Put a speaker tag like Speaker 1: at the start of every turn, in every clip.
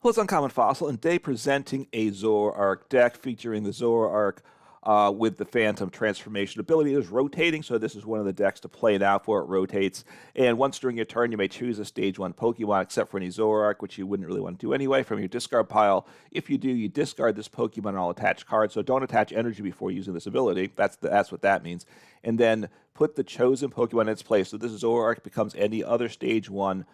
Speaker 1: Well, it's Uncommon Fossil, and today presenting a Zoroark deck featuring the Zoroark with the Phantom Transformation ability. It is rotating, so this is one of the decks to play it out for. It rotates, and once during your turn, you may choose a Stage 1 Pokemon, except for any Zoroark, which you wouldn't really want to do anyway, from your discard pile. If you do, you discard this Pokemon and all attached cards, so don't attach energy before using this ability. That's what that means. And then put the chosen Pokemon in its place. So this Zoroark becomes any other Stage 1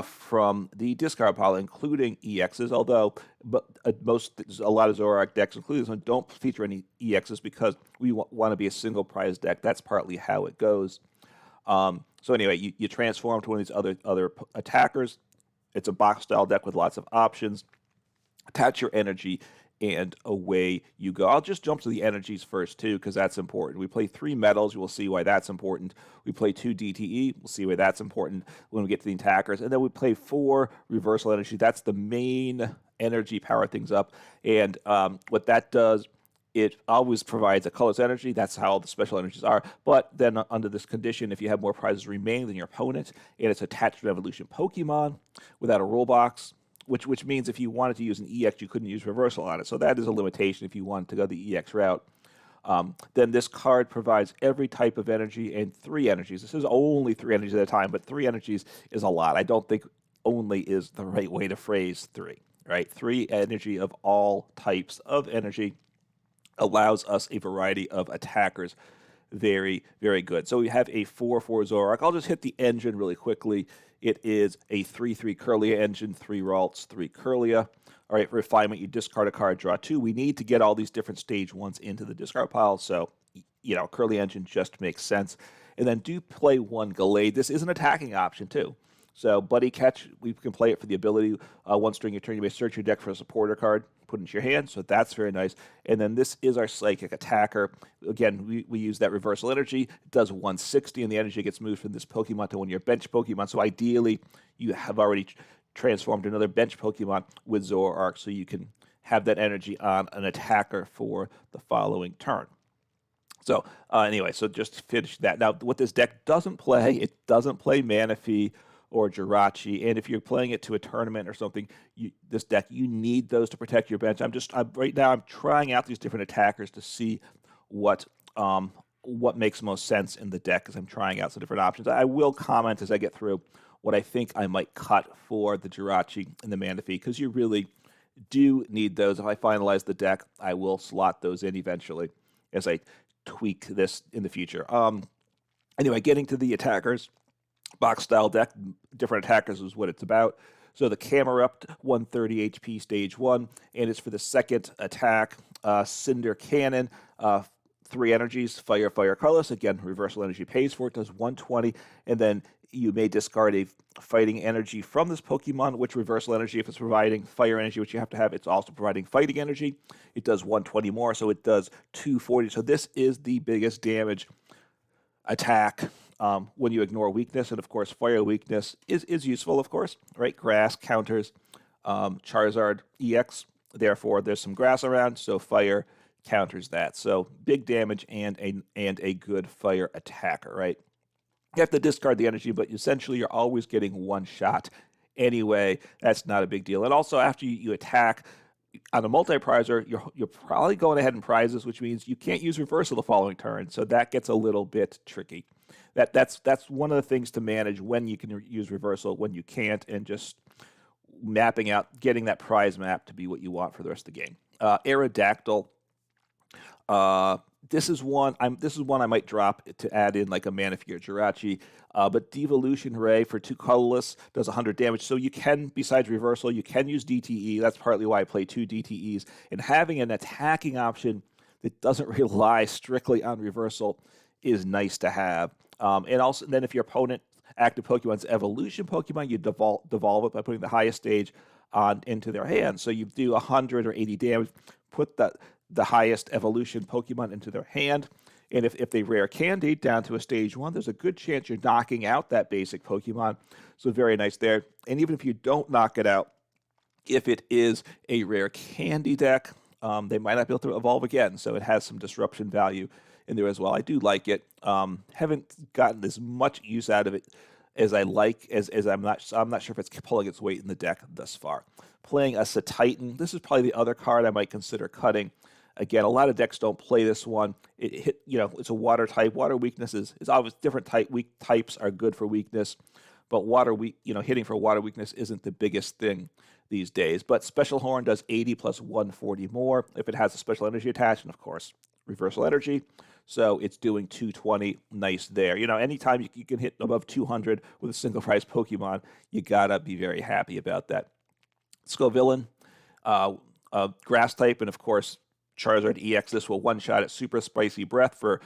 Speaker 1: from the discard pile, including EXs, although a lot of Zoroark decks, including this one, don't feature any EXs because we want to be a single prize deck. That's partly how it goes. So anyway, you transform to one of these other attackers. It's a box-style deck with lots of options. Attach your energy, and away you go. I'll just jump to the energies first, too, because that's important. We play 3 metals. We'll see why that's important. We play 2 DTE. We'll see why that's important when we get to the attackers. And then we play 4 reversal energy. That's the main energy, power things up. And what that does, it always provides a colorless energy. That's how all the special energies are. But then under this condition, if you have more prizes remaining than your opponent, and it's attached to an evolution Pokemon without a rule box, which means if you wanted to use an EX, you couldn't use reversal on it. So that is a limitation if you wanted to go the EX route. Then this card provides every type of energy and 3 energies. This is only 3 energies at a time, but 3 energies is a lot. I don't think only is the right way to phrase 3, right? 3 energy of all types of energy allows us a variety of attackers. Very, very good. So we have a 4/4 Zoroark. I'll just hit the engine really quickly. It is a 3/3 Kirlia engine, 3 Ralts, 3 Kirlia. All right, for refinement, you discard a card, draw 2. We need to get all these different Stage 1s into the discard pile, so, Kirlia engine just makes sense. And then do play 1 Gallade. This is an attacking option, too. So, Buddy Catch, we can play it for the ability. Once during your turn, you may search your deck for a supporter card, put it into your hand, so that's very nice. And then this is our Psychic attacker. Again, we use that reversal energy. It does 160, and the energy gets moved from this Pokemon to one of your bench Pokemon. So ideally, you have already transformed another bench Pokemon with Zoroark, so you can have that energy on an attacker for the following turn. So anyway, so just to finish that. Now, what this deck doesn't play, it doesn't play Manaphy or Jirachi, and if you're playing it to a tournament or something, this deck, you need those to protect your bench. Right now I'm trying out these different attackers to see what makes most sense in the deck, as I'm trying out some different options. I will comment as I get through what I think I might cut for the Jirachi and the Manaphy, because you really do need those. If I finalize the deck, I will slot those in eventually as I tweak this in the future. Anyway, getting to the attackers. Box style deck, different attackers is what it's about. So the Camerupt 130 HP Stage 1, and it's for the second attack. Cinder Cannon, 3 energies, fire, colorless. Again, reversal energy pays for it, does 120, and then you may discard a fighting energy from this Pokemon, which reversal energy, if it's providing fire energy, which you have to have, it's also providing fighting energy. It does 120 more, so it does 240. So this is the biggest damage attack when you ignore weakness, and of course fire weakness is useful, of course, right? Grass counters Charizard EX, therefore there's some grass around, so fire counters that. So big damage and a good fire attacker, right? You have to discard the energy, but essentially you're always getting 1 shot anyway. That's not a big deal. And also after you attack on a multi-prizer, you're probably going ahead and prizes, which means you can't use reversal the following turn, so that gets a little bit tricky. That's one of the things to manage, when you can use reversal, when you can't, and just mapping out, getting that prize map to be what you want for the rest of the game. Aerodactyl. This is one I might drop to add in like a Manaphy or Jirachi. But Devolution Ray for 2 colorless does 100 damage. So you can, besides reversal, you can use DTE. That's partly why I play 2 DTEs. And having an attacking option that doesn't rely strictly on reversal is nice to have. And also, then if your opponent active Pokemon's evolution Pokemon, you devolve it by putting the highest stage into their hand. So you do 100 or 80 damage, put the highest evolution Pokemon into their hand, and if they rare candy down to a Stage 1, there's a good chance you're knocking out that basic Pokemon. So very nice there. And even if you don't knock it out, if it is a rare candy deck, they might not be able to evolve again, so it has some disruption value in there as well. I do like it. Haven't gotten as much use out of it as I like, as I'm not sure if it's pulling its weight in the deck thus far. Playing a Cetitan, this is probably the other card I might consider cutting. Again, a lot of decks don't play this one. It's a water type. Water weakness is obvious. Different weak types are good for weakness, but hitting for water weakness isn't the biggest thing these days. But Special Horn does 80 plus 140 more if it has a special energy attached, and of course, reversal energy. So it's doing 220, nice there. Anytime you can hit above 200 with a single prize Pokemon, you gotta be very happy about that. Scovillain, grass type, and of course, Charizard EX. This will one-shot at Super Spicy Breath for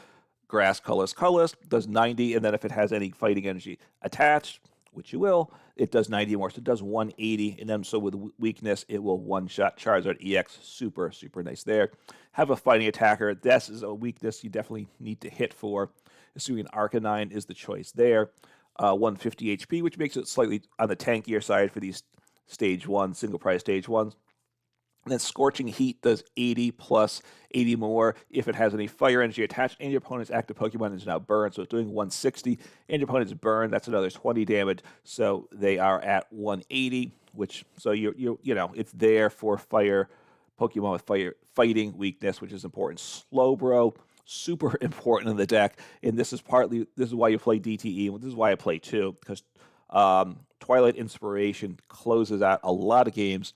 Speaker 1: grass, colorless, does 90, and then if it has any fighting energy attached, which you will, it does 90 more, so it does 180, and then so with weakness, it will one-shot Charizard EX. Super, super nice there. Have a fighting attacker. This is a weakness you definitely need to hit for. Hisuian Arcanine is the choice there. 150 HP, which makes it slightly on the tankier side for these Stage 1, single prize Stage 1s. And then Scorching Heat does 80 plus 80 more if it has any fire energy attached, and your opponent's active Pokemon is now burned, so it's doing 160, and your opponent's burned, that's another 20 damage, so they are at 180, so it's there for fire Pokemon with fighting weakness, which is important. Slowbro, super important in the deck, and this is why you play DTE, and this is why I play too, because Twilight Inspiration closes out a lot of games.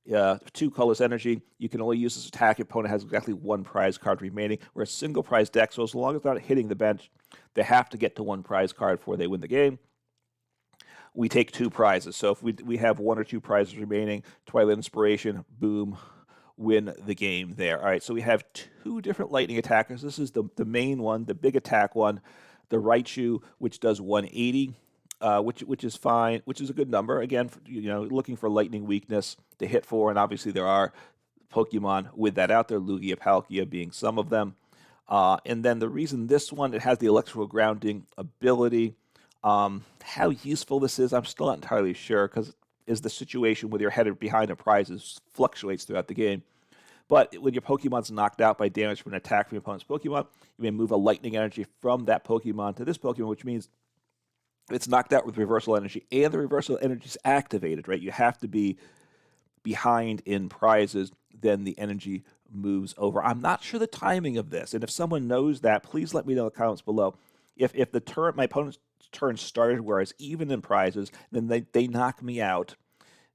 Speaker 1: 2 colorless energy, you can only use this attack if your opponent has exactly 1 prize card remaining. We're a single prize deck, so as long as they're not hitting the bench, they have to get to 1 prize card before they win the game. We take 2 prizes, so if we have 1 or 2 prizes remaining, Twilight Inspiration, boom, win the game there. All right, so we have 2 different lightning attackers. This is the main one, the big attack one, the Raichu, which does 180. Which is fine, which is a good number. Again, looking for lightning weakness to hit for, and obviously there are Pokemon with that out there, Lugia, Palkia being some of them. And then the reason this one, it has the electrical grounding ability. How useful this is, I'm still not entirely sure, because is the situation with your headed behind a prize fluctuates throughout the game. But when your Pokemon's knocked out by damage from an attack from your opponent's Pokemon, you may move a lightning energy from that Pokemon to this Pokemon, which means it's knocked out with reversal energy, and the reversal energy is activated, right? You have to be behind in prizes, then the energy moves over. I'm not sure the timing of this, and if someone knows that, please let me know in the comments below. If my opponent's turn started where I was even in prizes, then they knock me out,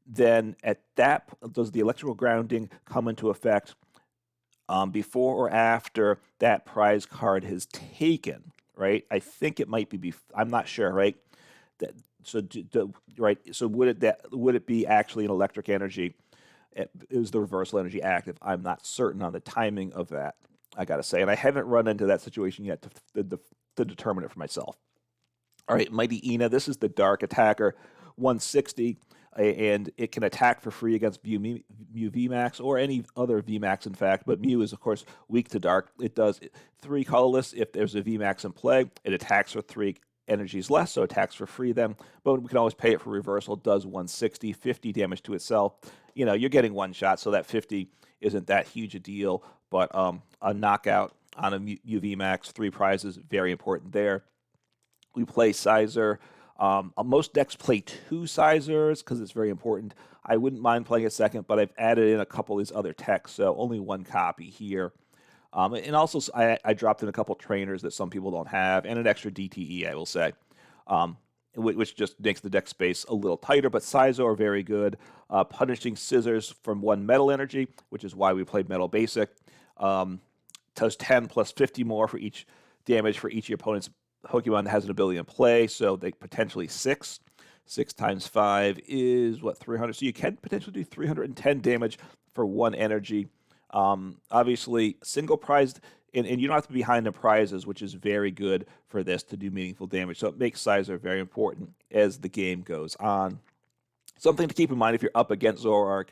Speaker 1: then at that, does the electrical grounding come into effect before or after that prize card has taken? Right, I think it might be. I'm not sure. Right, so would it be actually an electric energy? Is the reversal energy active? I'm not certain on the timing of that. I gotta say, and I haven't run into that situation yet to determine it for myself. All right, Mightyena. This is the dark attacker, 160, and it can attack for free against Mew VMAX or any other VMAX, in fact. But Mew is, of course, weak to dark. It does 3 colorless if there's a VMAX in play. It attacks for 3 energies less, so attacks for free then. But we can always pay it for reversal. It does 160, 50 damage to itself. You're getting 1 shot, so that 50 isn't that huge a deal. But a knockout on a Mew VMAX, 3 prizes, very important there. We play Scizor. Most decks play 2 Scizors because it's very important. I wouldn't mind playing a second, but I've added in a couple of these other techs, so only 1 copy here. And also, I dropped in a couple trainers that some people don't have, and an extra DTE, I will say, which just makes the deck space a little tighter. But Scizor, very good. Punishing Scissors from 1 metal energy, which is why we played Metal Basic. Does 10 plus 50 more for each damage for each of your opponent's Pokemon that has an ability in play, so they potentially 6. 6 times 5 is, 300? So you can potentially do 310 damage for 1 energy. Obviously, single prized, and you don't have to be behind the prizes, which is very good for this to do meaningful damage. So it makes Scizor very important as the game goes on. Something to keep in mind if you're up against Zoroark,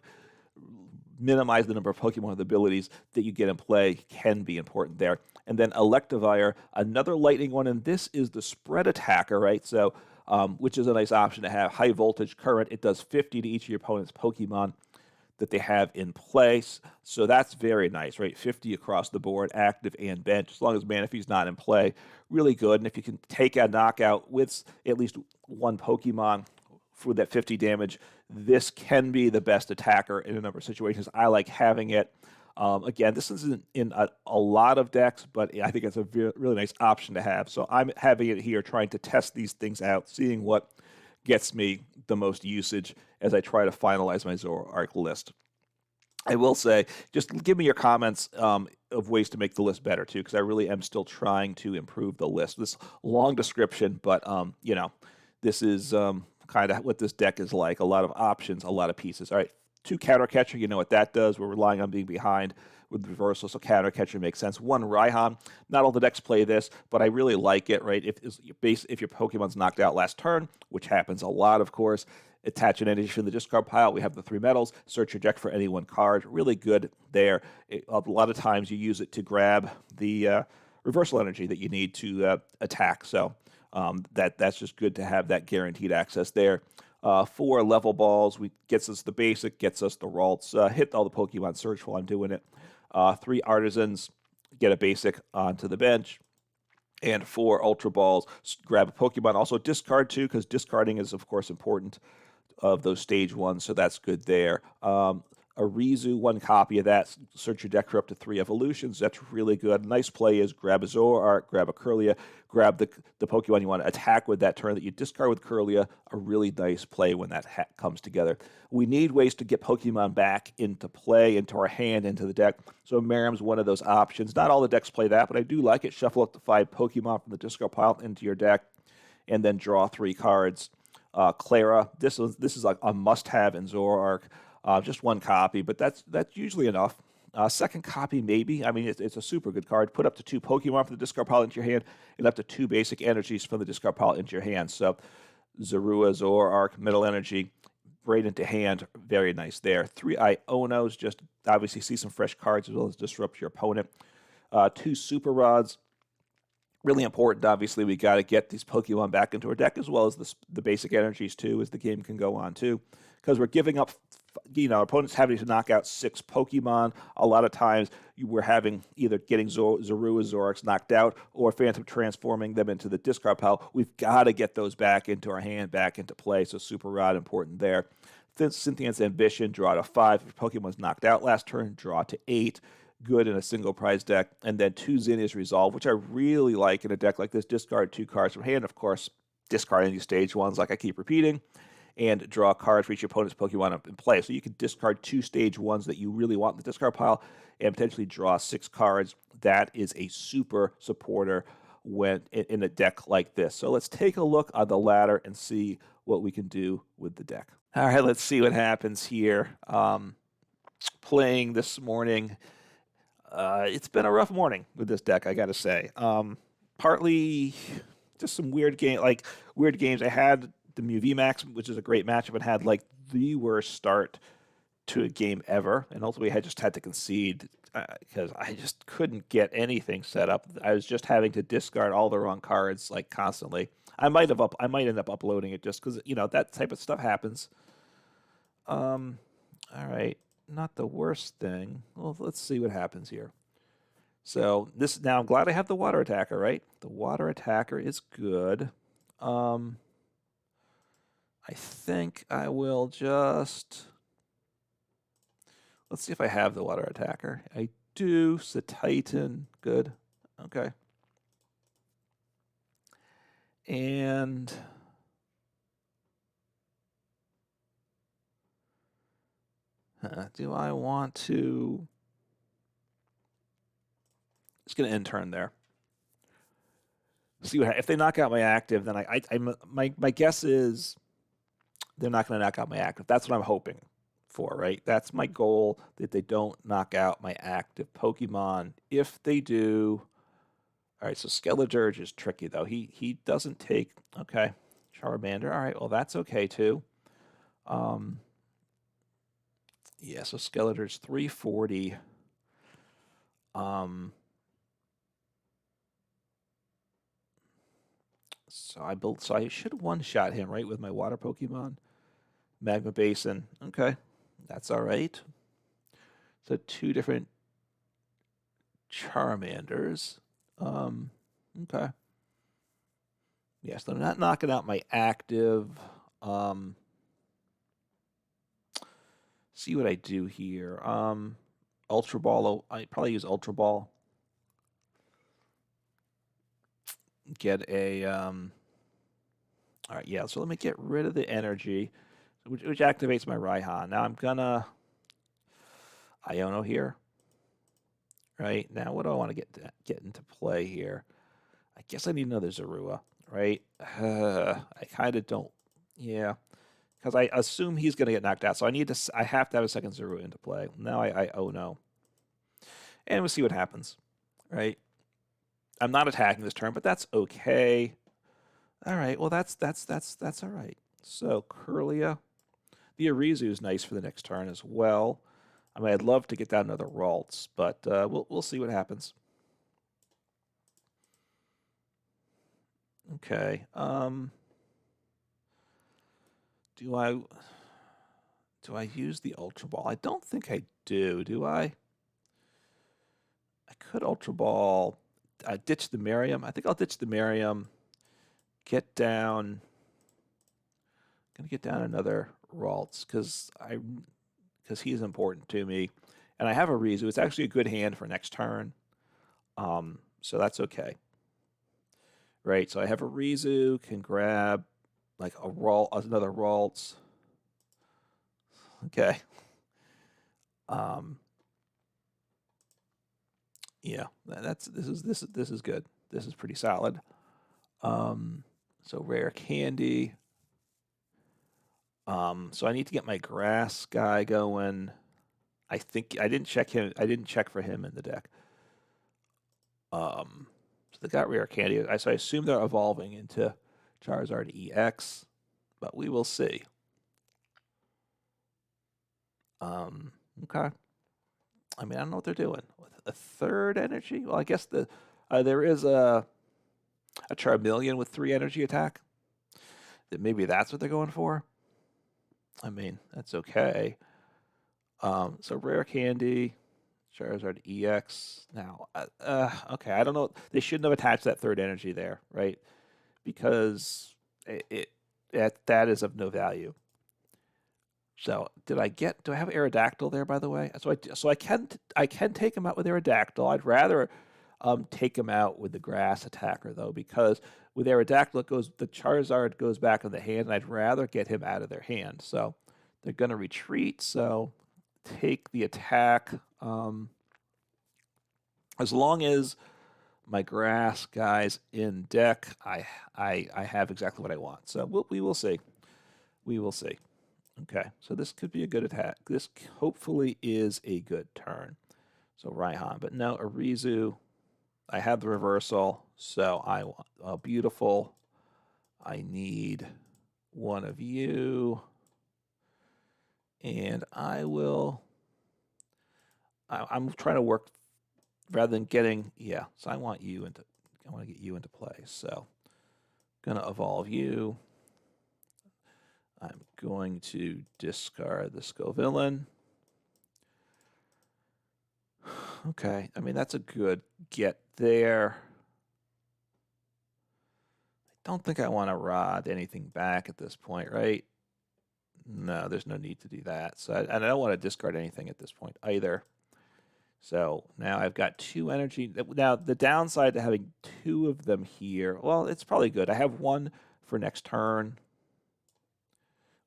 Speaker 1: minimize the number of Pokemon with abilities that you get in play can be important there. And then Electivire, another lightning one, and this is the spread attacker, right? So, which is a nice option to have. High voltage current, it does 50 to each of your opponent's Pokemon. that they have in place. So that's very nice, right? 50 across the board, active and bench, as long as Manaphy's not in play. Really good. And if you can take a knockout with at least one Pokemon for that 50 damage, this can be the best attacker in a number of situations. I like having it. Again, this isn't in a lot of decks, but I think it's a really nice option to have. So I'm having it here, trying to test these things out, seeing what gets me the most usage as I try to finalize my Zoroark list. I will say, just give me your comments of ways to make the list better, too, because I really am still trying to improve the list. This long description, but, you know, this is kind of what this deck is like. A lot of options, a lot of pieces. All right, 2 Counter Catcher, you know what that does. We're relying on being behind with reversal, so Counter Catcher makes sense. 1 Raihan, not all the decks play this, but I really like it, right? If your Pokemon's knocked out last turn, which happens a lot, of course, attach an energy from the discard pile. We have the 3 metals. Search your deck for any 1 card. Really good there. A lot of times you use it to grab the reversal energy that you need to attack. So that's just good to have that guaranteed access there. 4 level balls gets us the basic, gets us the Ralts. Hit all the Pokemon search while I'm doing it. 3 artisans, get a basic onto the bench. And 4 Ultra Balls, grab a Pokemon. Also discard 2, because discarding is, of course, important of those stage 1, so that's good there. Arezu, 1 copy of that. Search your deck for up to 3 evolutions. That's really good. Nice play is grab a Zoroark, grab a Kirlia, grab the Pokemon you want to attack with that turn that you discard with Kirlia. A really nice play when that comes together. We need ways to get Pokemon back into play, into our hand, into the deck. So Miriam's one of those options. Not all the decks play that, but I do like it. Shuffle up to 5 Pokemon from the discard pile into your deck, and then draw 3 cards. Klara, this is like a must-have in Zoroark. Just 1 copy, but that's usually enough. Second copy, maybe. I mean, it's a super good card. Put up to 2 Pokemon from the discard pile into your hand, and up to 2 basic energies from the discard pile into your hand. So, Zorua, Zoroark, middle energy, right into hand. Very nice there. 3 Ionos, just obviously see some fresh cards as well as disrupt your opponent. 2 Super Rods. Really important, obviously, we got to get these Pokemon back into our deck, as well as the basic energies, too, as the game can go on, too. Because we're giving up, opponents having to knock out 6 Pokemon. A lot of times, we're having either getting Zorua, Zoroarks knocked out, or Phantom transforming them into the discard pile. We've got to get those back into our hand, back into play, so Super Rod important there. Cynthia's Ambition, draw to 5. If Pokemon's knocked out last turn, draw to 8. Good in a single prize deck. And then 2 Zinnia's Resolve, which I really like in a deck like this. Discard 2 cards from hand, of course, discarding these stage 1s like I keep repeating, and draw cards for each opponent's Pokemon up in play. So you can discard 2 stage 1s that you really want in the discard pile and potentially draw 6 cards. That is a super supporter when in a deck like this. So let's take a look on the ladder and see what we can do with the deck. All right, let's see what happens here. Playing this morning. It's been a rough morning with this deck, I gotta say. Partly just some weird games. I had the Mew VMAX, which is a great matchup, and had like the worst start to a game ever, and ultimately I just had to concede because I just couldn't get anything set up. I was just having to discard all the wrong cards like constantly. I might end up uploading it just because that type of stuff happens. All right. Not the worst thing. Well, let's see what happens here. So now I'm glad I have the Water Attacker, right? The Water Attacker is good. I think I will just... Let's see if I have the Water Attacker. I do. Cetitan, good. Okay. And... do I want to... Just going to intern there. See what if they knock out my active, then my guess is they're not going to knock out my active. That's what I'm hoping for, right? That's my goal, that they don't knock out my active Pokemon. If they do... All right, so Skeledirge is tricky, though. He doesn't take... Okay, Charmander. All right, well, that's okay, too. Yeah, so Skeletor's 340. So I should one-shot him, right, with my water Pokemon. Magma Basin. Okay. That's all right. So 2 different Charmanders. Okay. Yes, they're not knocking out my active. See what I do here. Ultra Ball. I probably use Ultra Ball. Get a. All right, yeah. So let me get rid of the energy, which activates my Raihan. Now I'm gonna Iono here. Right now, what do I want to get into play here? I guess I need another Zorua, right? I kind of don't. Yeah, because I assume he's going to get knocked out, so I have to have a second Zorua into play. Now I oh no, and we'll see what happens, right? I'm not attacking this turn, but that's okay. All right, well that's all right. So Kirlia, the Arezu is nice for the next turn as well. I mean, I'd love to get down another Ralts, but we'll see what happens. Okay. Do I use the Ultra Ball? I don't think I do. Do I? I could Ultra Ball. Ditch the Miriam. I think I'll ditch the Miriam. Get down. Gonna get down another Ralts because he's important to me, and I have a Arezu. It's actually a good hand for next turn. So that's okay. Right. So I have a Arezu. Can grab like another Ralts. Okay. Yeah, this is good. This is pretty solid. So rare candy. So I need to get my grass guy going. I think I didn't check him. I didn't check for him in the deck. So they got rare candy. So I assume they're evolving into Charizard EX, but we will see. Okay. I mean, I don't know what they're doing. A third energy? Well, I guess there is a Charmeleon with 3 energy attack. Maybe that's what they're going for. I mean, that's okay. So rare candy, Charizard EX. Now, okay, I don't know. They shouldn't have attached that third energy there, right? Because that is of no value. So do I have Aerodactyl there, by the way? So I can take him out with Aerodactyl. I'd rather take him out with the grass attacker though, because with Aerodactyl the Charizard goes back in the hand, and I'd rather get him out of their hand. So they're gonna retreat. So take the attack. As long as my grass guy's in deck, I have exactly what I want. So we will see. We will see. Okay, so this could be a good attack. This hopefully is a good turn. So Raihan, but no, Arezu. I have the reversal, so I want beautiful. I need one of you, and I'm trying to work rather than getting So I want to get you into play. So gonna evolve you. I'm going to discard the Scovillain. Okay, I mean, that's a good get there. I don't think I want to rod anything back at this point, right? No, there's no need to do that. So I don't want to discard anything at this point either. So now I've got 2 energy. Now, the downside to having 2 of them here, well, it's probably good. I have 1 for next turn,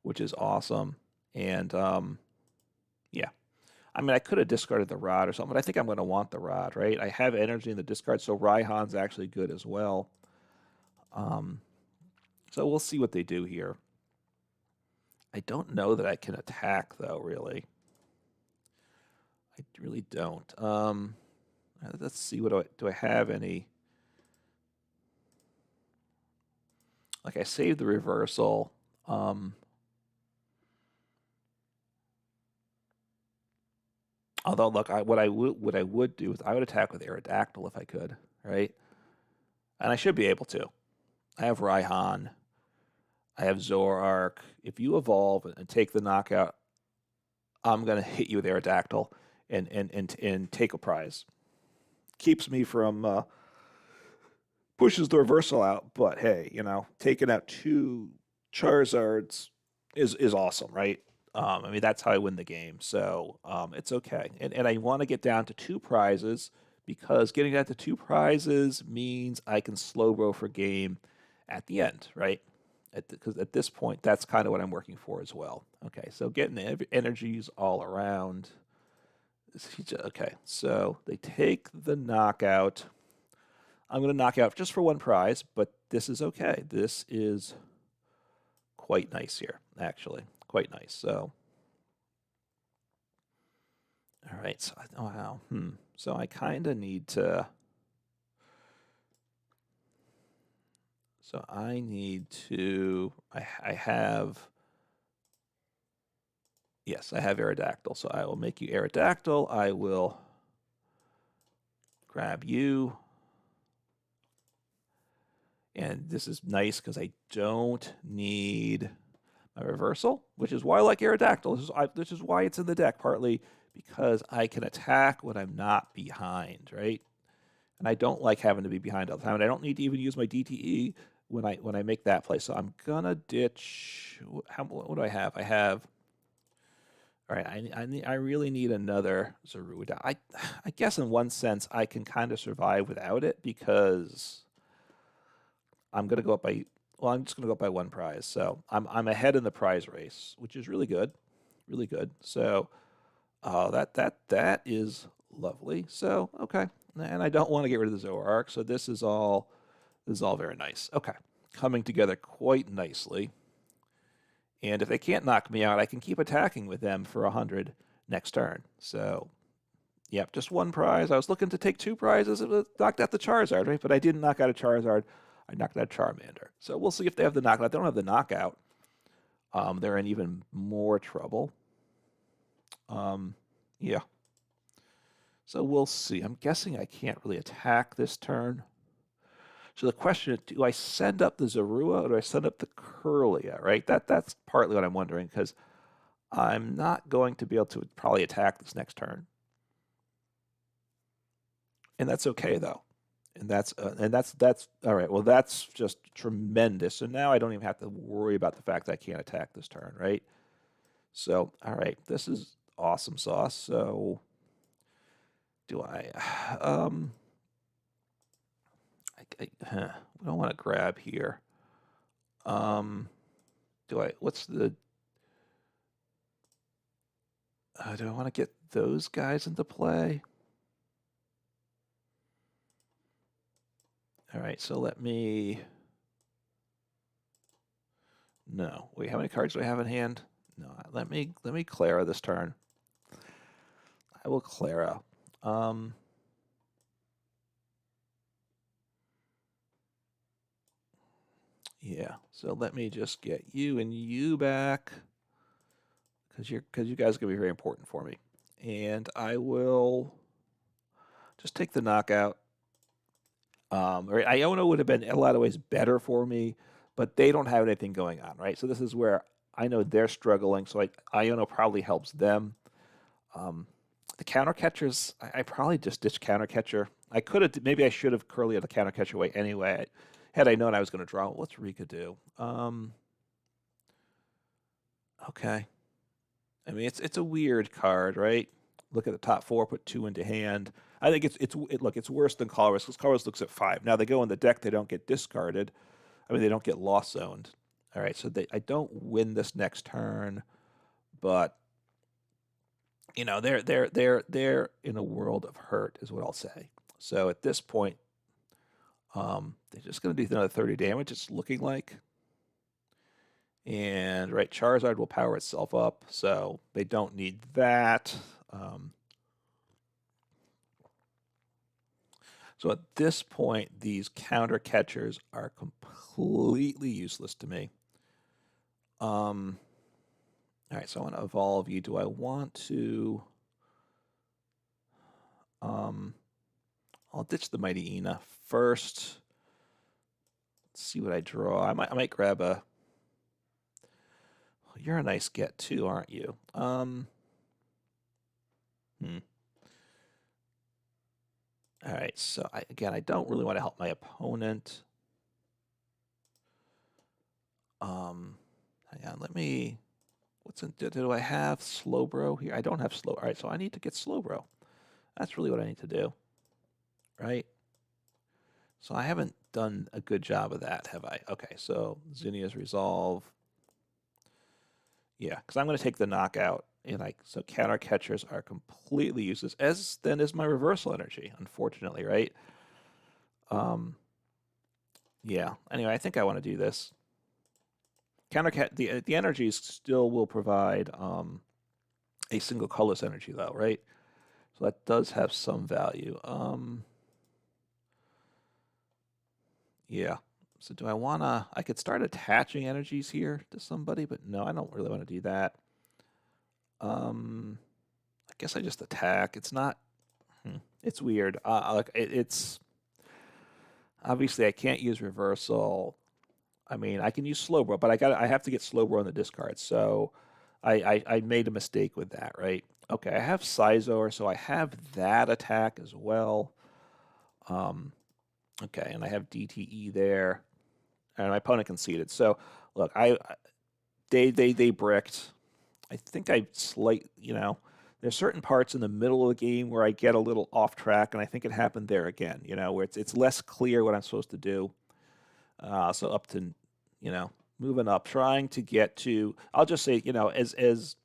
Speaker 1: which is awesome. And, yeah. I mean, I could have discarded the rod or something, but I think I'm going to want the rod, right? I have energy in the discard, so Raihan's actually good as well. So we'll see what they do here. I don't know that I can attack, though, really. I really don't. Let's see. What do I have any? Like, I saved the reversal. Although, look, what I would do is I would attack with Aerodactyl if I could, right? And I should be able to. I have Raihan. I have Zoroark. If you evolve and take the knockout, I'm going to hit you with Aerodactyl and take a prize. Keeps me from pushes the reversal out, but hey, you know, taking out 2 Charizards is awesome, right? I mean, that's how I win the game, so it's okay. And I want to get down to 2 prizes because getting down to 2 prizes means I can Slowbro for game at the end, right? Because at this point, that's kind of what I'm working for as well. Okay, so getting the energies all around. Okay, so they take the knockout. I'm going to knock out just for 1 prize, but this is okay. This is quite nice here, actually. Quite nice. So, all right. So, oh, wow. So I kind of need to. So I need to. I have. Yes, I have Aerodactyl. So I will make you Aerodactyl. I will grab you. And this is nice because I don't need my reversal, which is why I like Aerodactyl. This is why it's in the deck, partly because I can attack when I'm not behind, right? And I don't like having to be behind all the time. And I don't need to even use my DTE when I make that play. So I'm gonna ditch. What do I have? I have. All right, I really need another Zorua. I guess in one sense I can kind of survive without it because I'm gonna go up by. Well, I'm just gonna go up by 1 prize. So I'm ahead in the prize race, which is really good, really good. So that is lovely. So okay, and I don't want to get rid of the Zoroark. So this is all very nice. Okay, coming together quite nicely. And if they can't knock me out, I can keep attacking with them for 100 next turn. So, yep, just 1 prize. I was looking to take 2 prizes. It knocked out the Charizard, right? But I didn't knock out a Charizard. I knocked out Charmander. So we'll see if they have the knockout. If they don't have the knockout, they're in even more trouble. Yeah. So we'll see. I'm guessing I can't really attack this turn. So the question is, do I send up the Zorua or do I send up the Kirlia, right? That's partly what I'm wondering because I'm not going to be able to probably attack this next turn. And that's okay though. And that's all right. Well, that's just tremendous. So now I don't even have to worry about the fact that I can't attack this turn, right? So, all right, this is awesome sauce. So do I I don't want to grab here. What's the, do I want to get those guys into play? All right, so let me, no, wait, how many cards do I have in hand? No, let me Klara this turn. I will Klara. Yeah, so let me just get you and you back because you guys are gonna be very important for me. And I will just take the knockout. Right, Iono would have been in a lot of ways better for me, but they don't have anything going on, right? So this is where I know they're struggling, so Iono probably helps them. The counter catchers, I probably just ditched counter catcher. I could have, maybe I should have Kirlia the counter catcher away anyway. Had I known I was going to draw, what's Rika do? Okay. I mean, it's a weird card, right? Look at the top 4, put 2 into hand. I think look, it's worse than Colorus because Colorus looks at 5. Now they go in the deck, they don't get discarded. I mean, they don't get lost zoned. All right, so I don't win this next turn, but you know they're in a world of hurt, is what I'll say. So at this point, they're just going to do another 30 damage. It's looking like. And right, Charizard will power itself up, so they don't need that. So at this point, these counter catchers are completely useless to me. All right, so I want to evolve you. Do I want to? I'll ditch the Mightyena first. Let's see what I draw. I might grab a. Well, you're a nice get too, aren't you? All right, so again, I don't really want to help my opponent. Hang on, let me, do I have Slowbro here? I don't have Slow. All right, so I need to get Slowbro. That's really what I need to do, right? So I haven't done a good job of that, have I? Okay, so Zinnia's Resolve. Yeah, because I'm going to take the knockout, and so counter catchers are completely useless, as then is my reversal energy, unfortunately, right? Yeah. Anyway, I think I want to do this. The energies still will provide a single colorless energy, though, right? So that does have some value. Yeah. So do I want to... I could start attaching energies here to somebody, but no, I don't really want to do that. I guess I just attack. It's not... It's weird. It's... Obviously, I can't use reversal. I mean, I can use Slowbro, but I have to get Slowbro on the discard. So I made a mistake with that, right? Okay, I have Scizor, so I have that attack as well. Okay, and I have DTE there, and my opponent conceded. So look, they bricked. I think there's certain parts in the middle of the game where I get a little off track, and I think it happened there again. Where it's less clear what I'm supposed to do. So up to, moving up, trying to get to. I'll just say, as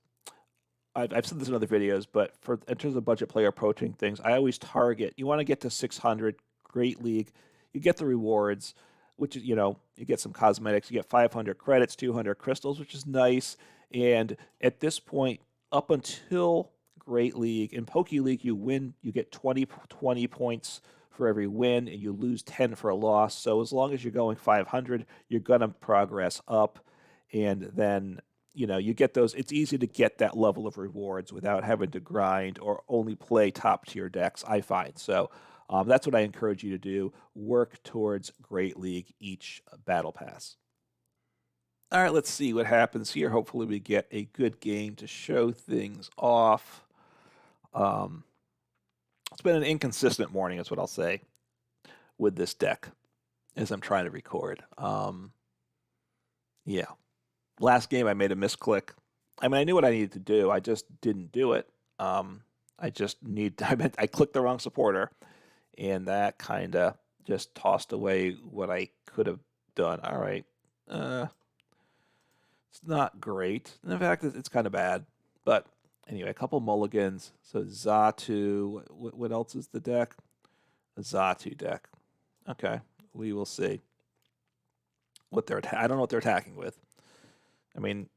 Speaker 1: I've said this in other videos, but in terms of budget player approaching things, I always target. You want to get to 600, Great League. You get the rewards, which is, you get some cosmetics. You get 500 credits, 200 crystals, which is nice. And at this point, up until Great League, in Poke League, you win, you get 20 points for every win, and you lose 10 for a loss. So as long as you're going 500, you're going to progress up. And then, you get those. It's easy to get that level of rewards without having to grind or only play top tier decks, I find. So that's what I encourage you to do. Work towards Great League each battle pass. All right, let's see what happens here. Hopefully we get a good game to show things off. It's been an inconsistent morning, is what I'll say, with this deck as I'm trying to record. Yeah. Last game I made a misclick. I mean, I knew what I needed to do. I just didn't do it. I clicked the wrong supporter, and that kind of just tossed away what I could have done. All right. It's not great. In fact, it's kind of bad. But anyway, a couple mulligans. So Xatu. What else is the deck? A Xatu deck. Okay, we will see what I don't know what they're attacking with. I mean,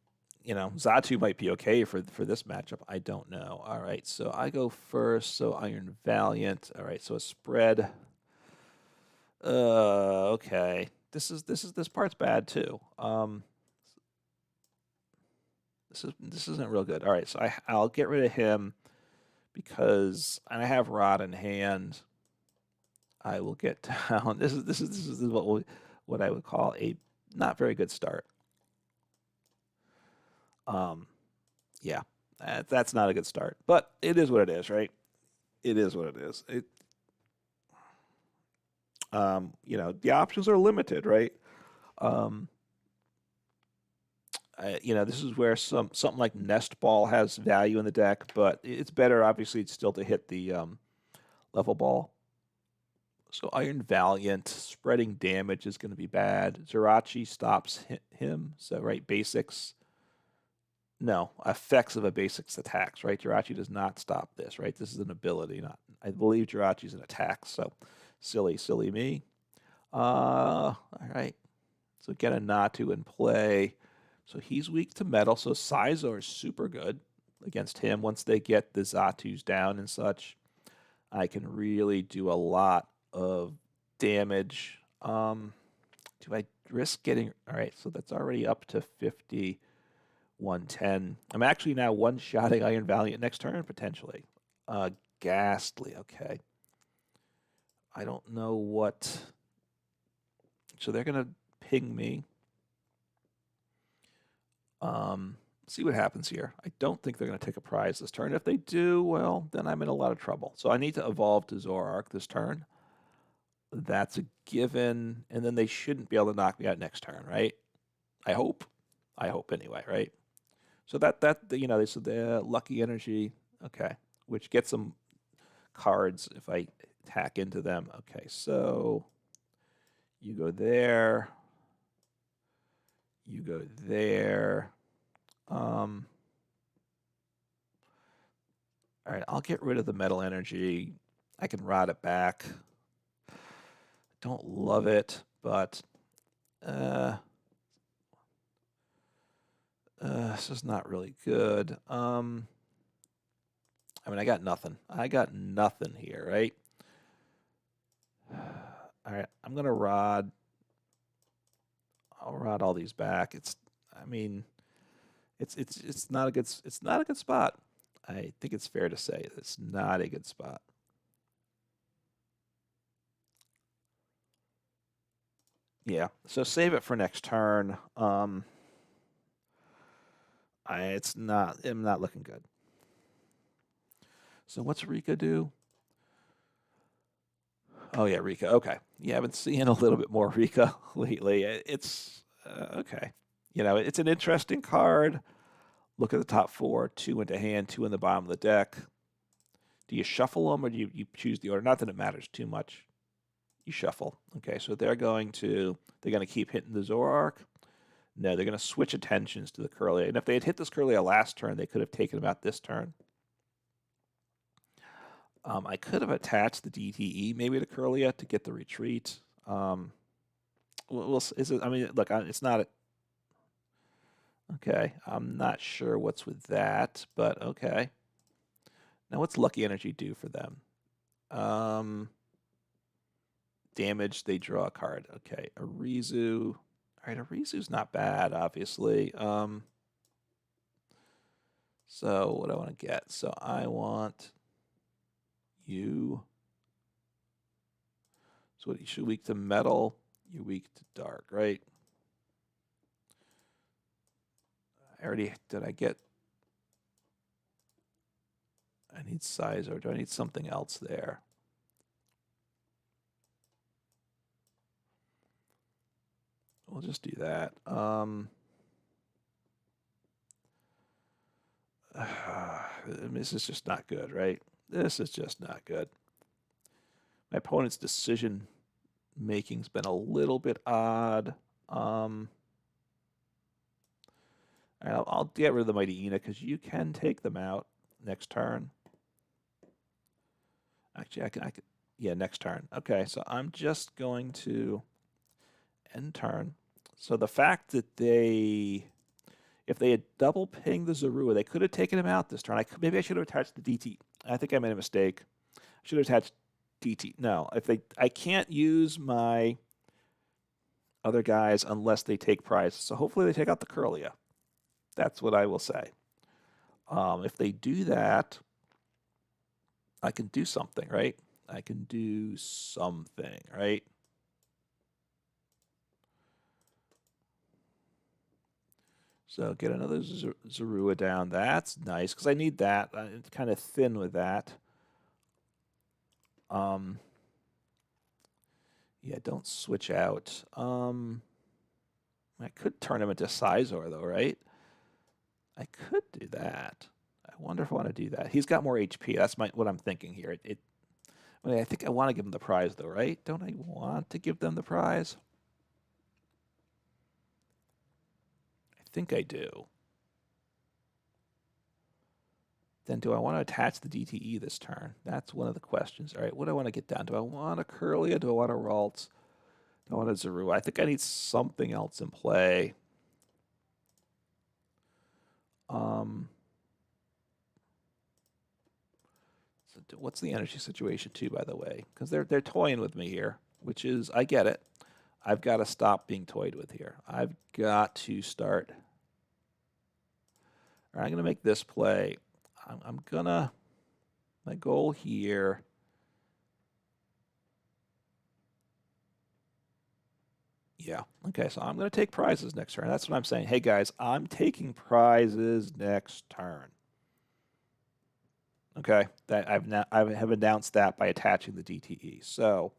Speaker 1: Xatu might be okay for this matchup. I don't know. All right, so I go first. So Iron Valiant. All right, so a spread. Okay. This part's bad too. This isn't real good. All right, so I'll get rid of him because I have Rod in hand. I will get down. This is what I would call a not very good start. Yeah, that's not a good start, but it is what it is, right? It is what it is. The options are limited, right? This is where something like Nest Ball has value in the deck, but it's better, obviously, still to hit the Level Ball. So Iron Valiant, spreading damage is going to be bad. Jirachi stops him, so, right, basics. No, effects of a basics attacks, right? Jirachi does not stop this, right? This is an ability, I believe Jirachi's an attack, so silly me. All right, so get a Natu in play. So he's weak to metal, so Scizor is super good against him. Once they get the Xatus down and such, I can really do a lot of damage. Do I risk getting... All right, so that's already up to 50, 110. I'm actually now one-shotting Iron Valiant next turn, potentially. Ghastly, okay. I don't know what... So they're going to ping me. see what happens here. I don't think they're going to take a prize this turn. If they do, well, then I'm in a lot of trouble. So I need to evolve to Zoroark this turn. That's a given, and then they shouldn't be able to knock me out next turn, right? I hope. I hope anyway, right? So that you know, they said the lucky energy, okay, which gets them cards if I hack into them. Okay, so you go there. You go there. All right, I'll get rid of the metal energy. I can rot it back. Don't love it, but this is not really good. I mean, I got nothing. I got nothing here, right? All right, I'm gonna rod. I'll rod all these back. I mean, it's not a good spot. I think it's fair to say it's not a good spot. Yeah, so save it for next turn. I'm not looking good. So what's Rika do? Oh yeah, Rika. Okay, yeah, I've been seeing a little bit more Rika lately. It's okay. You know, it's an interesting card. Look at the top 4: 2 into hand, 2 in the bottom of the deck. Do you shuffle them or do you choose the order? Not that it matters too much. You shuffle. Okay, so they're going to keep hitting the Zoroark. No, they're going to switch attentions to the Kirlia. And if they had hit this Kirlia last turn, they could have taken him out this turn. I could have attached the DTE maybe to Kirlia to get the retreat. I mean, look, it's not. Okay, I'm not sure what's with that, but okay. Now, what's Lucky Energy do for them? Damage, they draw a card. Okay, Arezu. All right, Arezu's not bad, obviously. So what do I want to get? So I want you. So what, you're weak to metal, you're weak to dark, right? Did I get? I need size, or do I need something else there? We'll just do that. This is just not good, right? This is just not good. My opponent's decision making's been a little bit odd. I'll get rid of the Mightyena because you can take them out next turn. Actually, I can. Yeah, next turn. Okay, so I'm just going to end turn. So the fact that if they had double pinged the Zorua, they could have taken him out this turn. Maybe I should have attached the DT. I think I made a mistake. I should have attached DT. No, I can't use my other guys unless they take prizes. So hopefully they take out the Kirlia. That's what I will say. If they do that, I can do something, right? I can do something, right? So get another Zorua down. That's nice because I need that. It's kind of thin with that. Yeah, don't switch out. I could turn him into Scizor though, right? I could do that. I wonder if I want to do that. He's got more HP. That's what I'm thinking here. I think I want to give him the prize though, right? Don't I want to give them the prize? I think I do. Then do I want to attach the DTE this turn? That's one of the questions. All right, what do I want to get down? Do I want a Kirlia? Do I want a Ralts? Do I want a Zorua? I think I need something else in play. So what's the energy situation too, by the way? Because they're toying with me here, which is, I get it. I've got to stop being toyed with here. I've got to start. All right, I'm going to make this play. I'm going to, my goal here, Yeah. Okay, so I'm going to take prizes next turn. That's what I'm saying. Hey, guys, I'm taking prizes next turn. Okay, that I have announced that by attaching the DTE. So,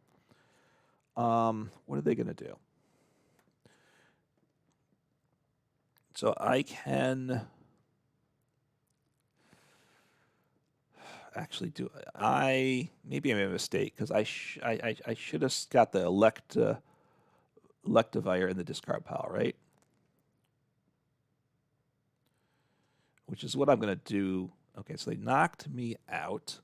Speaker 1: what are they going to do? So I can actually do. Maybe I made a mistake because I should have got the Electivire in the discard pile, right? Which is what I'm going to do. Okay, so they knocked me out.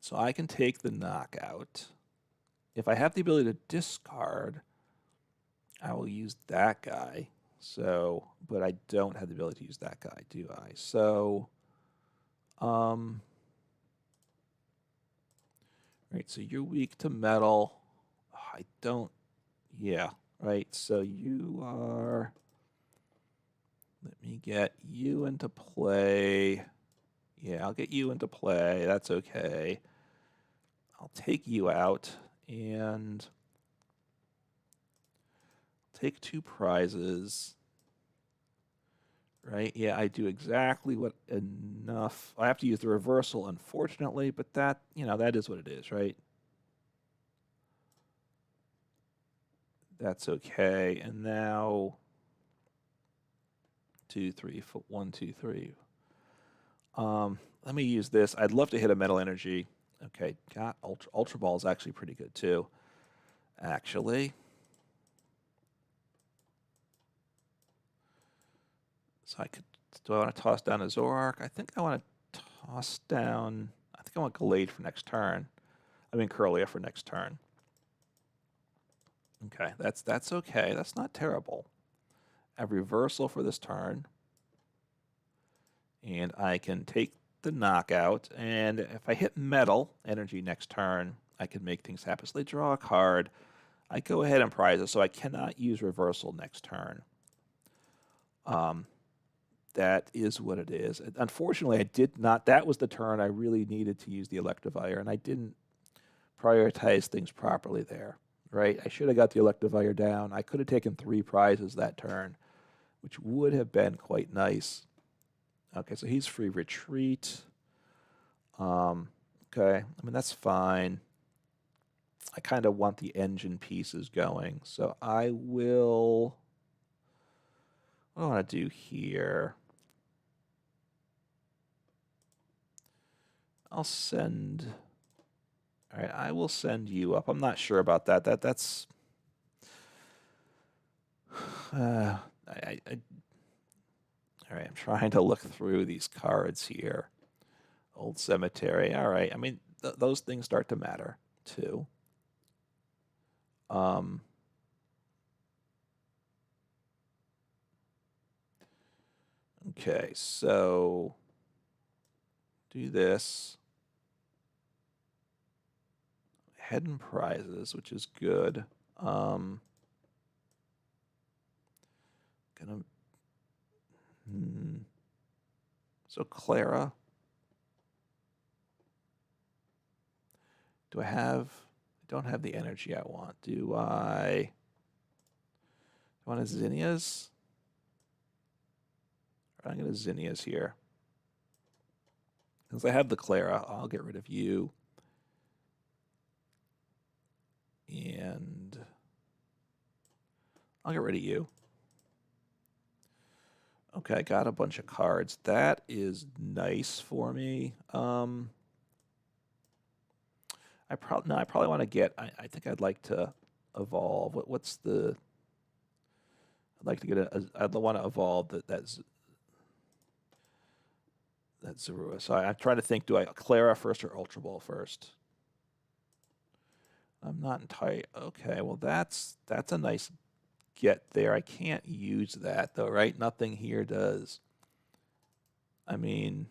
Speaker 1: So I can take the knockout. If I have the ability to discard, I will use that guy. So, but I don't have the ability to use that guy, do I? So, right, so you're weak to metal. I don't, yeah, right. So you are, let me get you into play. Yeah, I'll get you into play. That's okay. I'll take you out and take 2 prizes. Right? Yeah, I do exactly what enough. I have to use the reversal, unfortunately, but that, that is what it is, right? That's okay. And now 2, 3, 4, 1, 2, 3. Let me use this. I'd love to hit a metal energy. Okay, got Ultra Ball is actually pretty good too. Actually. So do I want to toss down a Zoroark? I think I want to toss down, I think I want Gallade for next turn. I mean Kirlia for next turn. Okay, that's okay. That's not terrible. I have reversal for this turn. And I can take the knockout, and if I hit metal energy next turn, I can make things happen. So they draw a card. I go ahead and prize it, so I cannot use reversal next turn. That is what it is. Unfortunately, I did not. That was the turn I really needed to use the Electivire, and I didn't prioritize things properly there. Right? I should have got the Electivire down. I could have taken 3 prizes that turn, which would have been quite nice. Okay, so he's free retreat. Okay, I mean, that's fine. I kind of want the engine pieces going. So I will, what do I want to do here? I'll send, all right, I will send you up. I'm not sure about that. That's, all right, I'm trying to look through these cards here. Old Cemetery. All right. I mean, those things start to matter too. Okay, so do this. Hidden prizes, which is good. Gonna. So Klara. Do I have? I don't have the energy I want. Do I want a Zinnias? I'm going to Zinnias here. Since I have the Klara, I'll get rid of you. And I'll get rid of you. Okay, I got a bunch of cards. That is nice for me. I probably want to get. I think I'd like to evolve. What's the? I'd like to get I'd want to evolve that's Zorua. So I'm trying to think. Do I Klara first or Ultra Ball first? I'm not entirely okay. Well, that's a nice get there. I can't use that though, right? Nothing here does. I mean,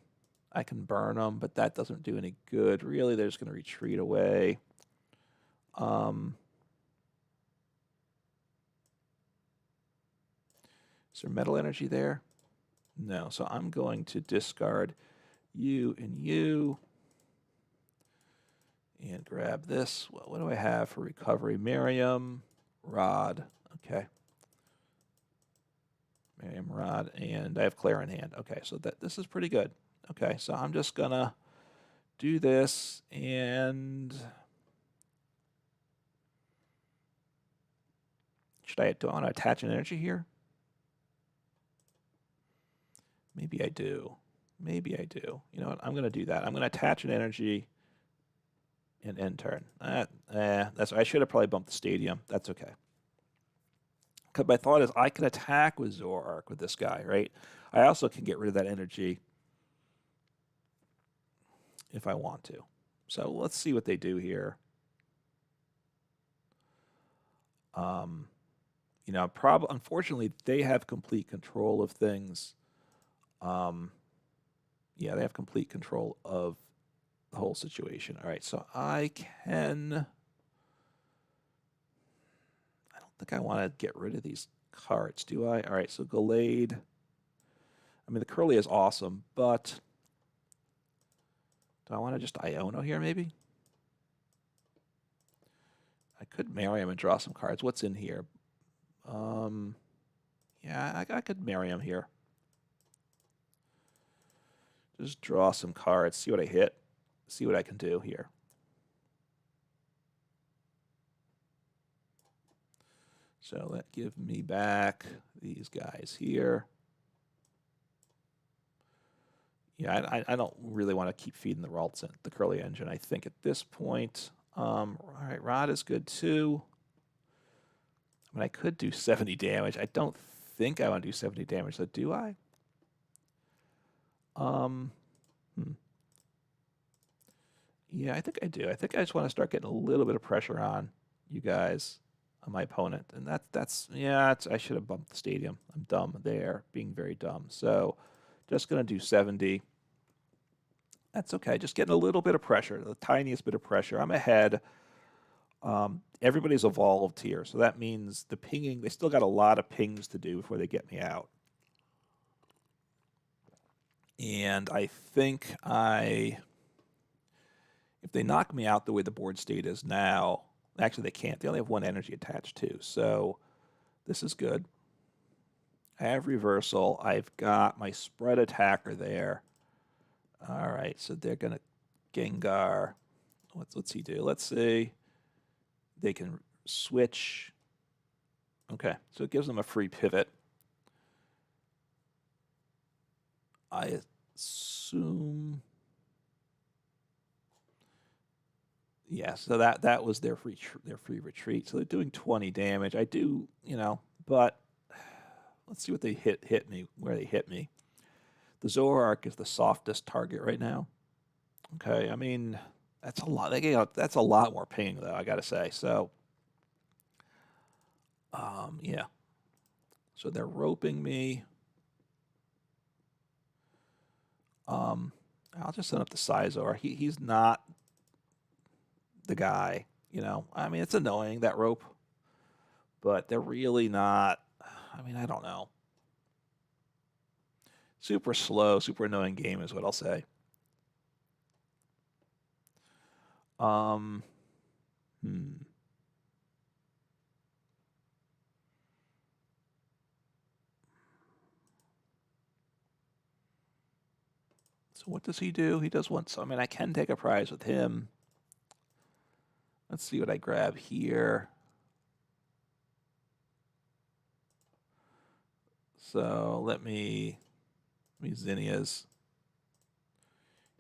Speaker 1: I can burn them, but that doesn't do any good. Really, they're just going to retreat away. Is there metal energy there? No. So I'm going to discard you and you. And grab this. What do I have for recovery? Miriam, Rod. Okay. Miriam, Rod, and I have Claire in hand. Okay, so this is pretty good. Okay, so I'm just going to do this, and do I want to attach an energy here? Maybe I do. Maybe I do. You know what? I'm going to do that. I'm going to attach an energy and end turn. I should have probably bumped the stadium. That's okay. Because my thought is I can attack with Zoroark with this guy, right? I also can get rid of that energy if I want to. So let's see what they do here. You know, unfortunately, they have complete control of things. Yeah, they have complete control of the whole situation. All right, so I don't think I want to get rid of these cards, do I? All right, so Gallade. I mean, the Kirlia is awesome, but do I want to just Iono here, maybe? I could marry him and draw some cards. What's in here? Yeah, I could marry him here. Just draw some cards, see what I hit, see what I can do here. So that give me back these guys here. Yeah, I don't really want to keep feeding the Ralts in the Kirlia engine. I think at this point, all right, Rod is good too. I mean, I could do 70 damage. I don't think I want to do 70 damage, so do I? Yeah, I think I do. I think I just want to start getting a little bit of pressure on you guys, on my opponent. And I should have bumped the stadium. I'm dumb there, being very dumb. So just going to do 70. That's okay. Just getting a little bit of pressure, the tiniest bit of pressure. I'm ahead. Everybody's evolved here. So that means the pinging, they still got a lot of pings to do before they get me out. And I think if they knock me out the way the board state is now, actually they can't. They only have one energy attached too. So this is good. I have reversal. I've got my spread attacker there. All right, so they're going to Gengar. What's he do? Let's see. They can switch. Okay, so it gives them a free pivot. I assume. Yeah, so that was their free retreat. So they're doing 20 damage. I do, but let's see what they hit me, where they hit me. The Zoroark is the softest target right now. Okay, I mean, that's a lot. That's a lot more ping, though, I got to say. So, yeah. So they're roping me. I'll just send up the Scizor. He's not the guy, I mean, it's annoying, that rope, but they're really not, I mean, I don't know. Super slow, super annoying game is what I'll say. So what does he do? He does want, so I mean, I can take a prize with him. Let's see what I grab here. So let me Zinnia's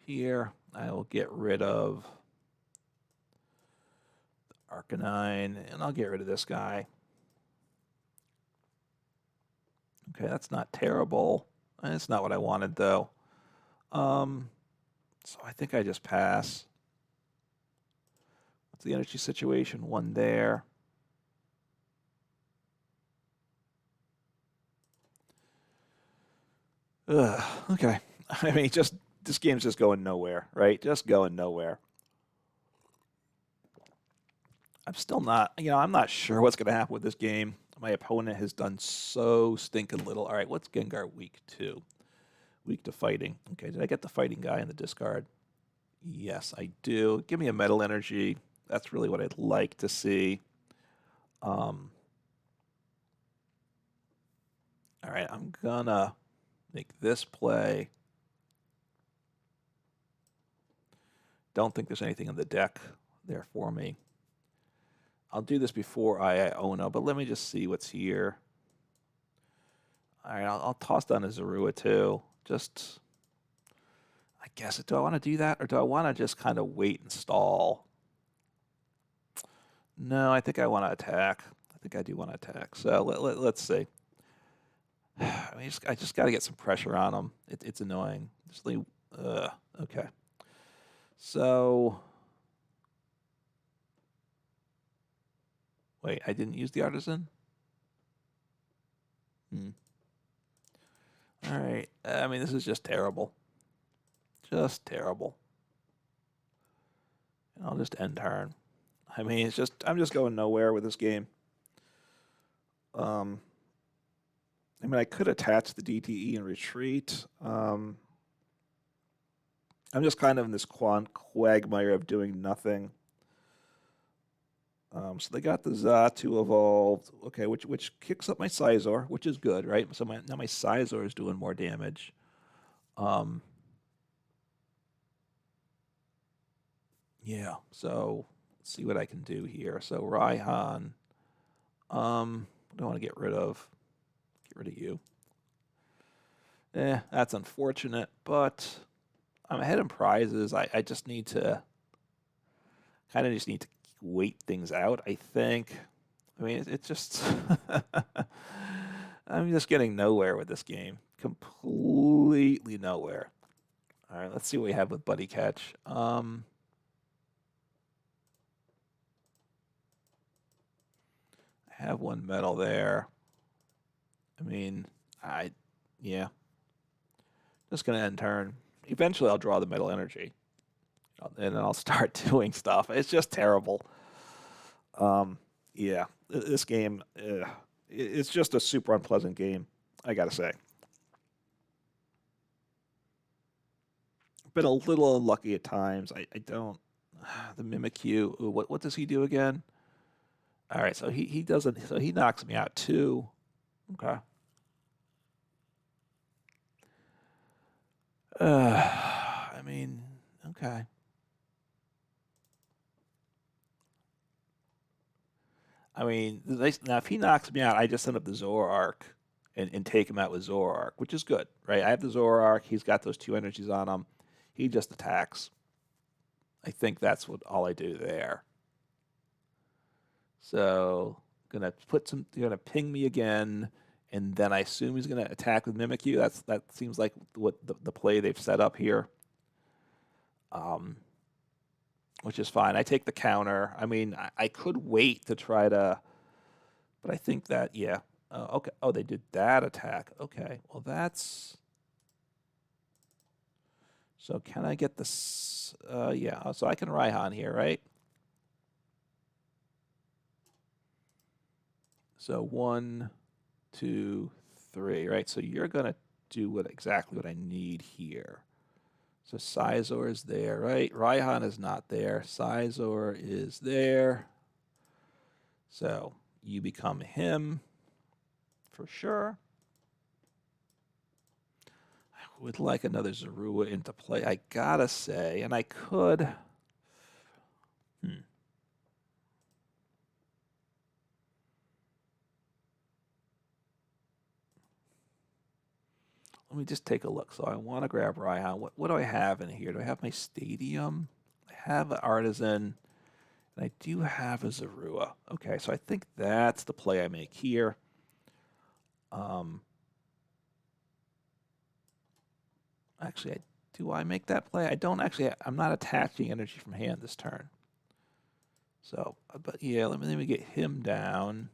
Speaker 1: here. I will get rid of the Arcanine, and I'll get rid of this guy. Okay, that's not terrible. It's not what I wanted, though. So I think I just pass. What's the energy situation? One there. Okay. I mean, this game's just going nowhere, right? Just going nowhere. I'm still not, I'm not sure what's going to happen with this game. My opponent has done so stinking little. All right, what's Gengar weak to? Weak to fighting. Okay, did I get the fighting guy in the discard? Yes, I do. Give me a Metal Energy. That's really what I'd like to see. All right, I'm gonna make this play. Don't think there's anything in the deck there for me. I'll do this before I Iono, but let me just see what's here. All right, I'll toss down a Zorua too. Just, I guess, do I want to do that, or do I want to just kind of wait and stall? No, I think I want to attack. I think I do want to attack. So let's see. I just got to get some pressure on him. It's annoying. Just leave. Okay. So, wait, I didn't use the Artazon? All right. I mean, this is just terrible. Just terrible. And I'll just end turn. I mean, I'm just going nowhere with this game. I mean, I could attach the DTE and retreat. I'm just kind of in this quagmire of doing nothing. So they got the Xatu evolved, okay, which kicks up my Scizor, which is good, right? So now my Scizor is doing more damage. Yeah, so let's see what I can do here. So Raihan, what do I want to get rid of? Get rid of you. That's unfortunate, but I'm ahead in prizes. I just need to wait things out, I think. I mean, it's just I'm just getting nowhere with this game. Completely nowhere. All right, let's see what we have with Buddy Catch. I have one metal there. I mean, yeah. Just gonna end turn. Eventually, I'll draw the Metal Energy, and then I'll start doing stuff. It's just terrible. Yeah, this game, it's just a super unpleasant game, I gotta say. Been a little unlucky at times. I don't. The Mimikyu. Ooh, what does he do again? All right, so he doesn't. So he knocks me out too. Okay. I mean, okay. I mean, now if he knocks me out, I just send up the Zoroark and take him out with Zoroark, which is good, right? I have the Zoroark. He's got those 2 energies on him. He just attacks. I think that's all I do there. So gonna ping me again, and then I assume he's gonna attack with Mimikyu. That seems like what the play they've set up here. Which is fine. I take the counter. I mean, I could wait to try to, but I think that, yeah. Okay. Oh, they did that attack. Okay. Well, that's. So can I get this? Yeah. So I can Raihan here, right? So 1, 2, 3, right? So you're gonna do exactly what I need here. So Scizor is there, right? Raihan is not there. Scizor is there. So you become him for sure. I would like another Zorua into play, I gotta say, and I could. Let me just take a look. So I want to grab Raihan. What do I have in here? Do I have my Stadium? I have an Artazon, and I do have a Zorua. Okay, so I think that's the play I make here. Actually, do I make that play? I don't actually. I'm not attaching energy from hand this turn. So, but yeah, let me get him down.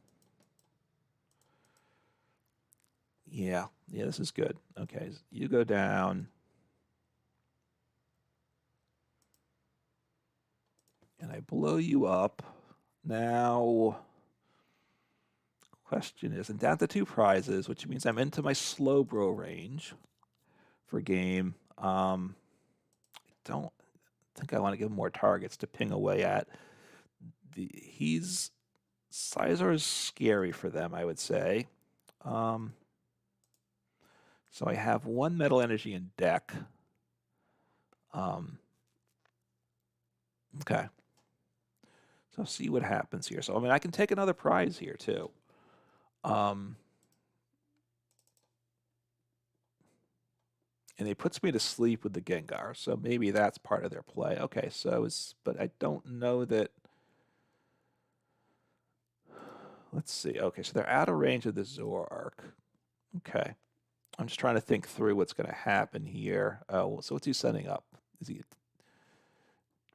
Speaker 1: Yeah, this is good. Okay, you go down. And I blow you up. Now, question is, I'm down to 2 prizes, which means I'm into my Slowbro range for game. think I want to give him more targets to ping away at. Scizor is scary for them, I would say. So I have 1 Metal Energy in deck. Okay. So see what happens here. So, I mean, I can take another prize here, too. And it puts me to sleep with the Gengar, so maybe that's part of their play. Okay, so but I don't know that. Let's see. Okay, so they're out of range of the Zoroark. Okay. I'm just trying to think through what's going to happen here. Oh, so what's he setting up? Is he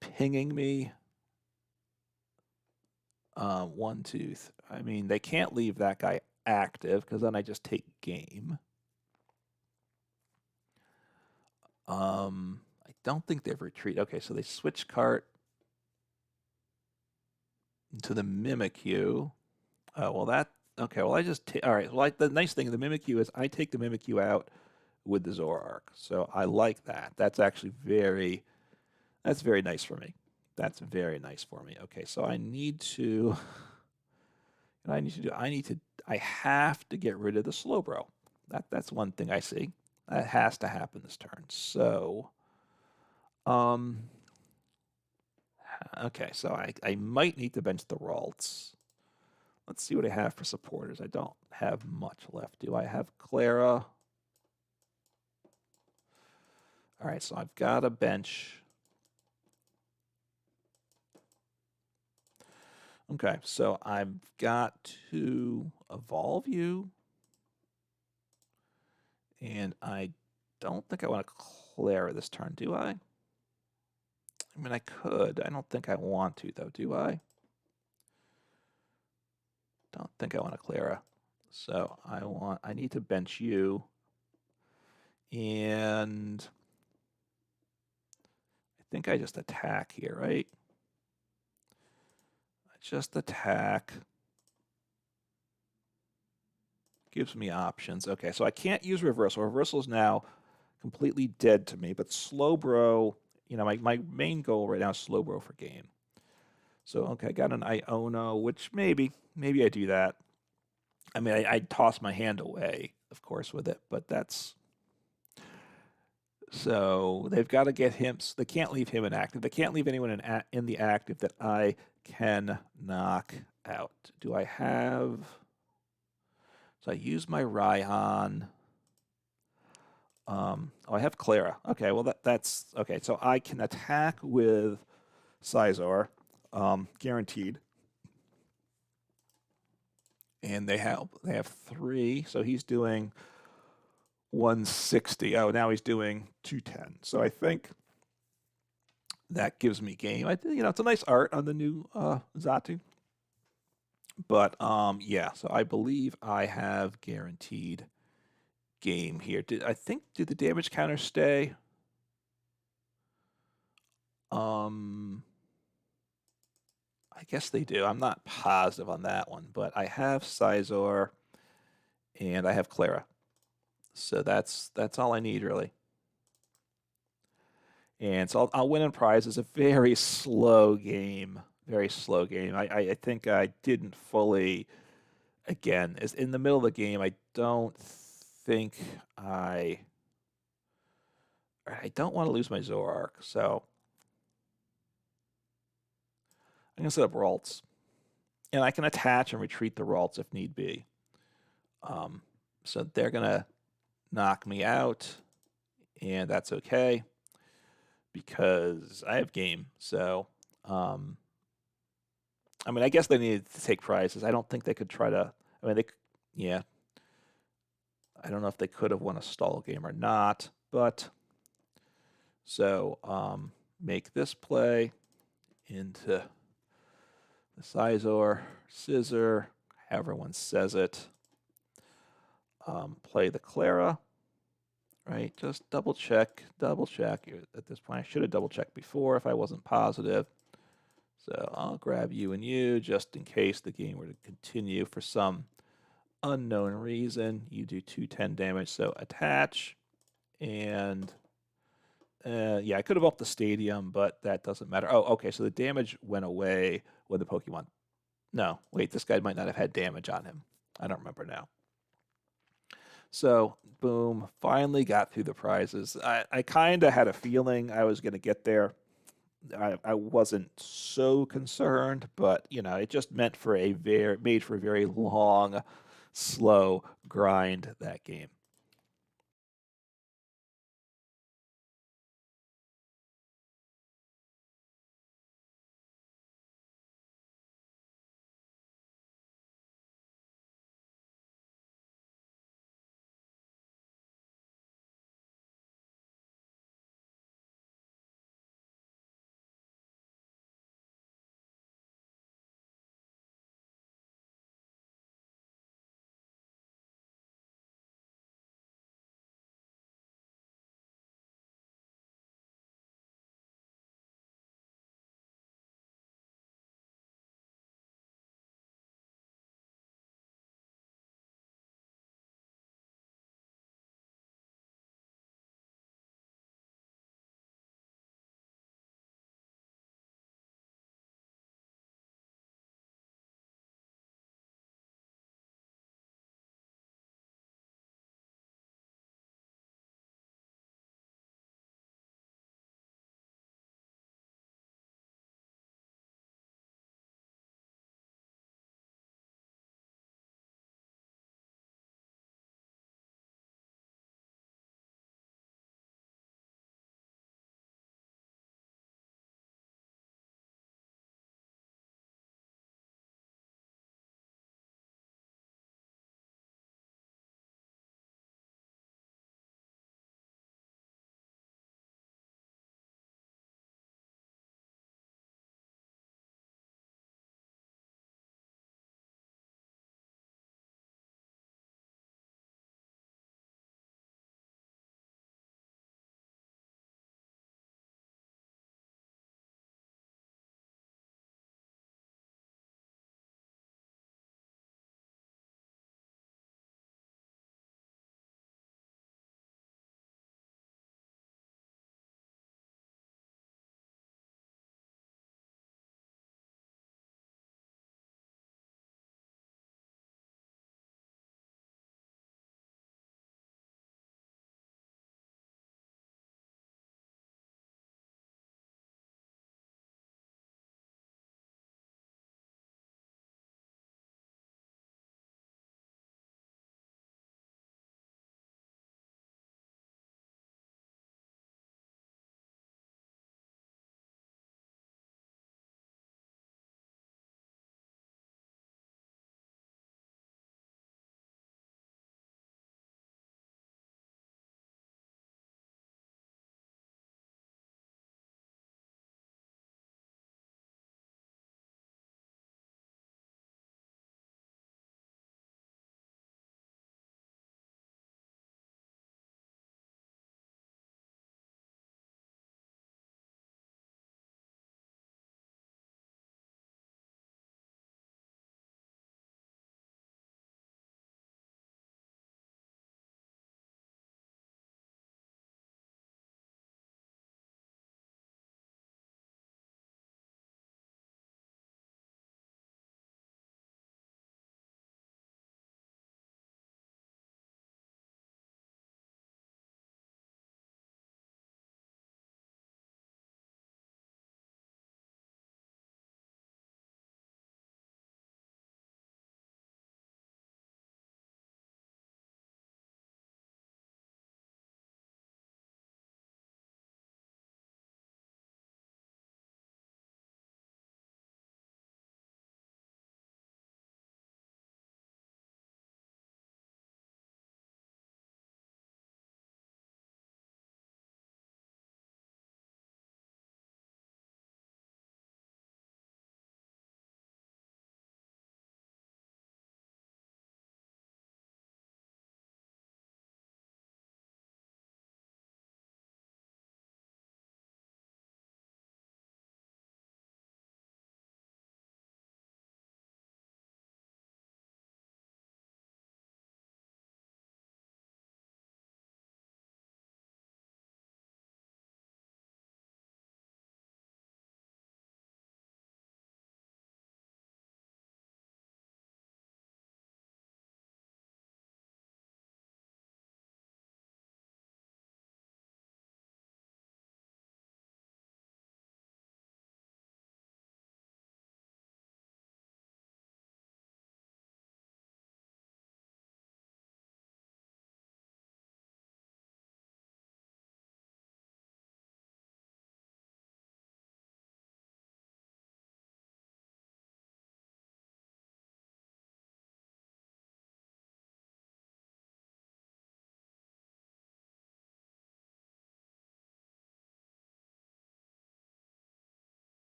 Speaker 1: pinging me? 1, 2, I mean, they can't leave that guy active because then I just take game. I don't think they've retreated. Okay, so they switch cart to the Mimikyu. Okay, well, I just all right. Well, the nice thing of the Mimikyu is I take the Mimikyu out with the Zoroark, so I like that. That's actually that's very nice for me. That's very nice for me. Okay, so I have to get rid of the Slowbro. That's one thing I see. That has to happen this turn. So, okay, so I might need to bench the Ralts. Let's see what I have for supporters. I don't have much left. Do I have Klara? All right, so I've got a bench. Okay, so I've got to evolve you. And I don't think I want to Klara this turn, do I? I mean, I could. I don't think I want to, though, do I? Don't think I want to Klara. So I need to bench you. And I think I just attack here, right? I just attack. Gives me options. Okay, so I can't use reversal. Reversal is now completely dead to me, but Slowbro, you know, my main goal right now is Slowbro for game. So, okay, I got an Iono, which maybe I do that. I mean, I'd toss my hand away, of course, with it, but that's... So they've got to get him. They can't leave him inactive. They can't leave anyone in the active that I can knock out. Do I have... So I use my Raihan. Oh, I have Klara. Okay, well, that's... Okay, so I can attack with Scizor, guaranteed. And they have 3, so he's doing 160. Oh, now he's doing 210. So I think that gives me game. It's a nice art on the new Xatu. But yeah, so I believe I have guaranteed game here. Did the damage counter stay? I guess they do. I'm not positive on that one, but I have Scizor and I have Klara. So that's all I need, really. And so I'll win in prizes. A very slow game. Very slow game. I think I didn't fully... Again, is in the middle of the game, I don't think I don't want to lose my Zoroark, so I'm going to set up Ralts. And I can attach and retreat the Ralts if need be. So they're going to knock me out, and that's okay because I have game. So, I mean, I guess they needed to take prizes. I don't think they could try to... I mean, yeah. I don't know if they could have won a stall game or not, but... So, make this play into the Scizor, Scissor, however one says it. Play the Klara, right? Just double check. At this point, I should have double checked before if I wasn't positive. So I'll grab you and you just in case the game were to continue for some unknown reason. You do 210 damage, so attach, and Yeah, I could have upped the stadium, but that doesn't matter. Oh, okay, so the damage went away when the Pokemon... No, wait, this guy might not have had damage on him. I don't remember now. So, boom, finally got through the prizes. I kind of had a feeling I was going to get there. I wasn't so concerned, but, you know, it just made for a very long, slow grind that game.